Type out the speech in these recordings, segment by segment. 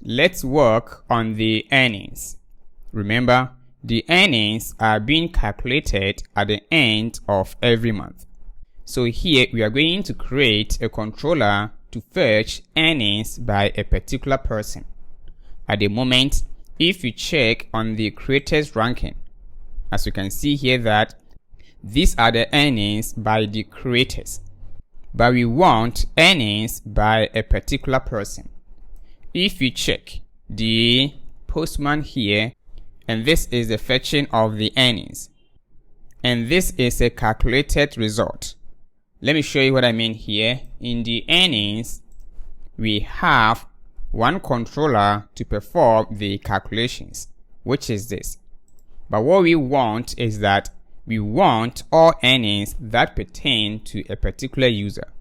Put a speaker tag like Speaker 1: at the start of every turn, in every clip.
Speaker 1: let's work on the earnings. Remember, the earnings are being calculated at the end of every month. So here we are going to create a controller to fetch earnings by a particular person. At the moment, if you check on the creators ranking, as you can see here that these are the earnings by the creators, but we want earnings by a particular person. If you check the postman here, and this is the fetching of the earnings, and this is a calculated result. Let me show you what I mean here. In the earnings, we have one controller to perform the calculations, which is this. But what we want is that we want all earnings that pertain to a particular user.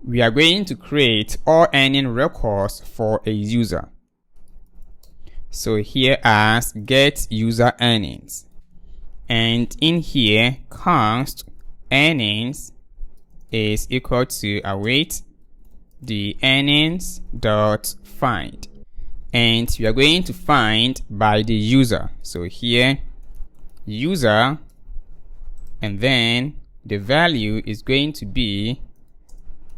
Speaker 1: We are going to create all earning records for a user. So here as get user earnings, and in here const earnings is equal to await the earnings dot find, and we are going to find by the user. So here user, and then the value is going to be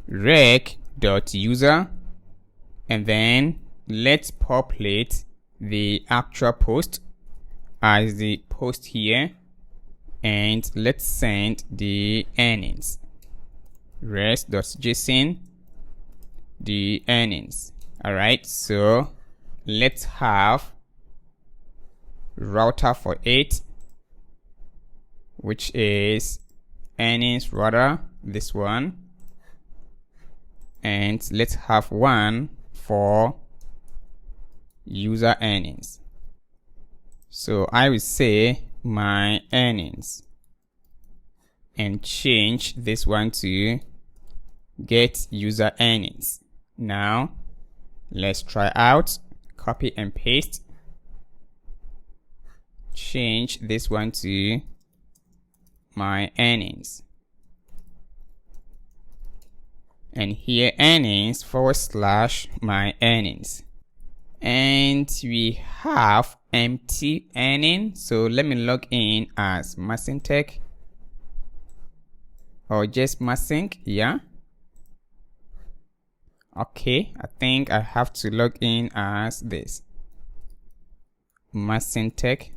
Speaker 1: rec.user, and then let's populate the actual post as the post here, and let's send the earnings res.json the earnings. All right, so let's have router for it, which is earnings router, this one, and let's have one for user earnings. So I will say my earnings and change this one to get user earnings. Now let's try out, copy and paste, change this one to my earnings, and here earnings / my earnings, and we have empty earning. So let me log in as Masintech or just Masink. Yeah, okay, I think I have to log in as this Masintech.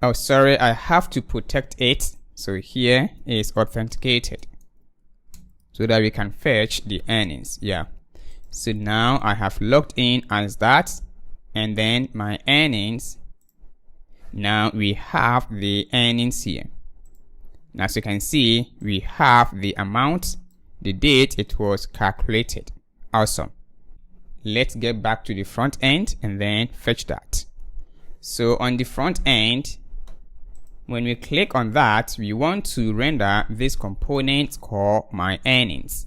Speaker 1: Oh, sorry, I have to protect it. So here is authenticated so that we can fetch the earnings. Yeah, so now I have logged in as that, and then my earnings. Now we have the earnings here. Now, as you can see, we have the amount, the date it was calculated. Awesome. Let's get back to the front end and then fetch that. So on the front end, when we click on that, we want to render this component called my earnings,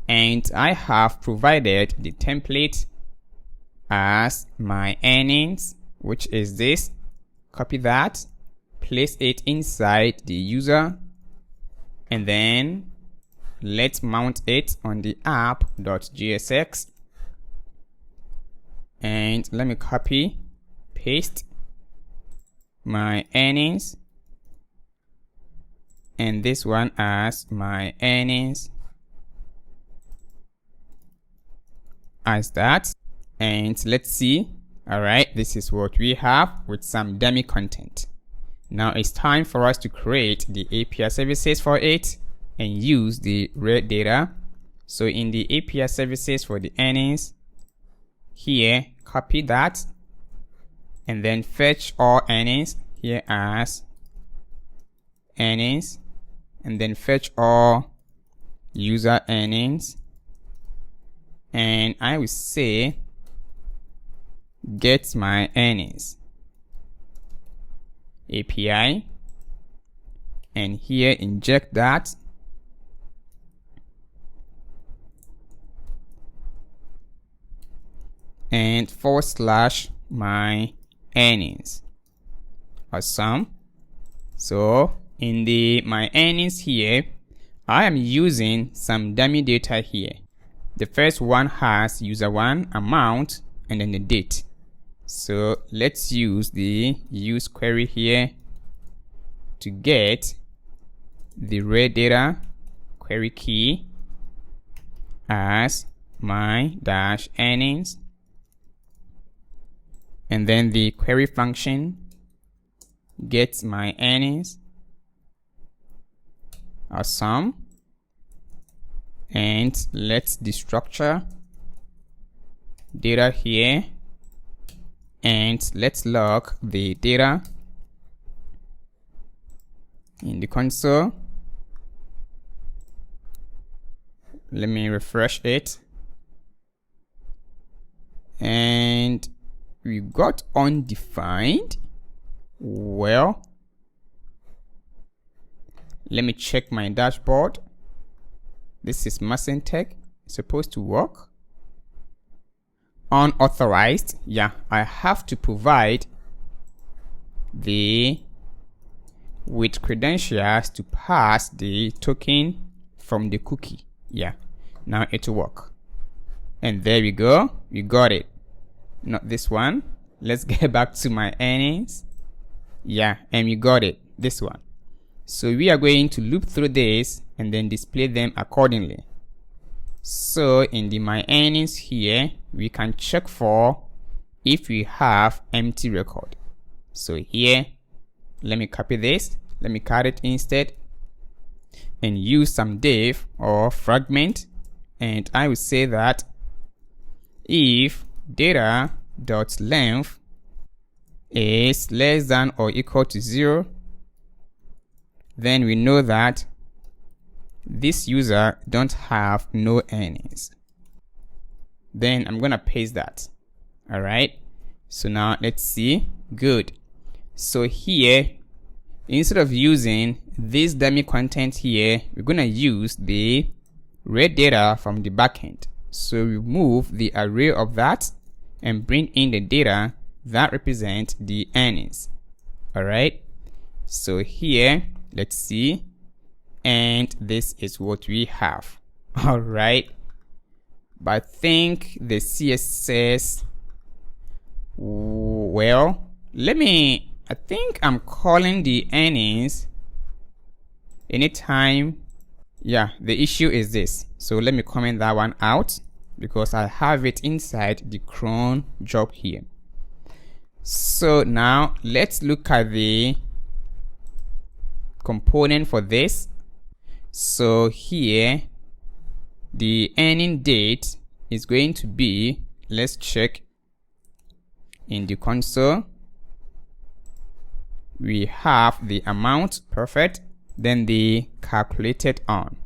Speaker 1: and I have provided the template as my earnings, which is this. Copy that, place it inside the user, and then let's mount it on the app.jsx, and let me copy paste my earnings and this one as my earnings as that, and let's see. All right, this is what we have with some dummy content. Now it's time for us to create the API services for it and use the red data. So in the API services for the earnings here, copy that and then fetch all earnings here as earnings, and then fetch all user earnings, and I will say get my earnings API, and here inject that, and / my earnings. Awesome. So in the my earnings here, I am using some dummy data here. The first one has user1, amount, and then the date. So let's use the use query here to get the red data query key as my dash earnings, and then the query function gets my earnings as sum, and let's destructure data here, and let's log the data in the console. Let me refresh it, and we got undefined. Well, let me check my dashboard. This is Tech. It's supposed to work. Unauthorized, yeah, I have to provide the with credentials to pass the token from the cookie. Yeah, now it will work. And there we go, we got it. Not this one. Let's get back to my earnings. Yeah, and we got it, this one. So we are going to loop through this and then display them accordingly. So in the my earnings here, we can check for if we have empty record. So here, let me copy this, let me cut it instead and use some div or fragment, and I will say that if data.length is less than or equal to 0, then we know that this user don't have no earnings. Then I'm gonna paste that. All right, so now let's see. Good. So here, instead of using this dummy content here, we're gonna use the red data from the backend. So remove the array of that and bring in the data that represent the earnings. All right, so here, let's see, and this is what we have. All right, but I think the CSS, well, I think I'm calling the earnings anytime. Yeah, the issue is this, so let me comment that one out because I have it inside the cron job here. So now let's look at the component for this. So here, the earning date is going to be, let's check in the console. We have the amount, perfect, then the calculated on.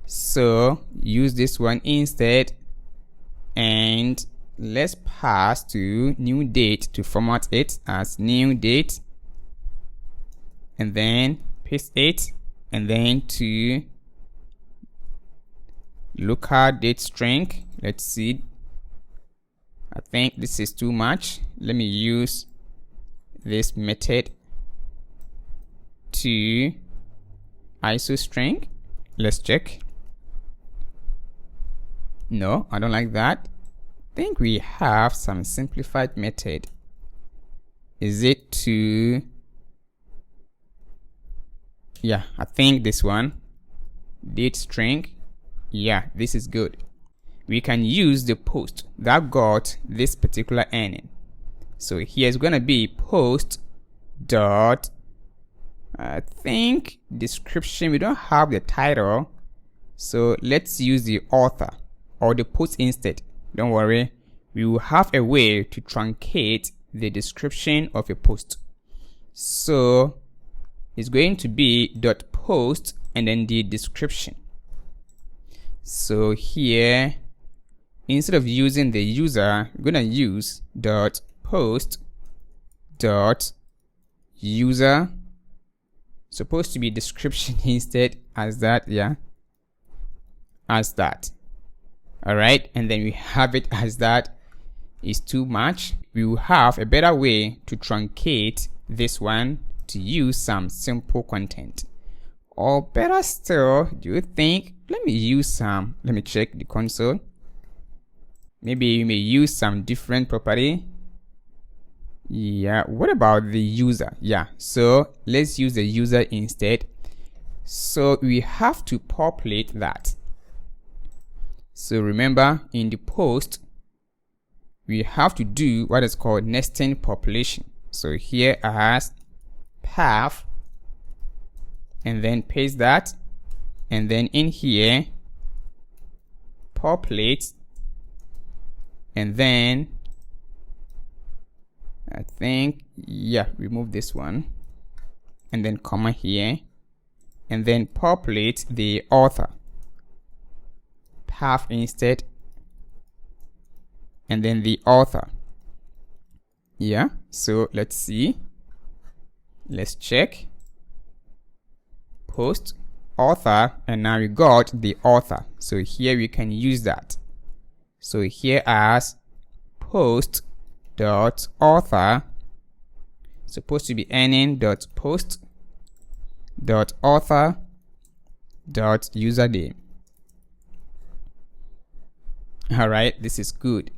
Speaker 1: So use this one instead, and let's pass to new date to format it as new date, and then paste it, and then to local date string. Let's see, I think this is too much. Let me use this method to ISO string. Let's check. No, I don't like that. I think we have some simplified method. Is it to, yeah, I think this one, date string. Yeah, this is good. We can use the post that got this particular earning. So here's gonna be post dot, I think, description. We don't have the title, so let's use the author or the post instead. Don't worry, we will have a way to truncate the description of a post. So it's going to be dot post and then the description. So here, instead of using the user, we're gonna use dot post dot user, supposed to be description instead, as that, yeah, as that. All right, and then we have it as that is too much. We will have a better way to truncate this one to use some simple content. Or better still, do you think, let me check the console. Maybe you may use some different property. Yeah, what about the user? Yeah, so let's use the user instead. So we have to populate that. So remember, in the post, we have to do what is called nesting population. So here I have path, and then paste that, and then in here populate, and then I think, yeah, remove this one, and then comma here, and then populate the author path instead, and then the author. Yeah, so let's see, let's check post author, and now we got the author. So here we can use that. So here as post dot author, supposed to be ending dot post dot author dot username. All right, this is good.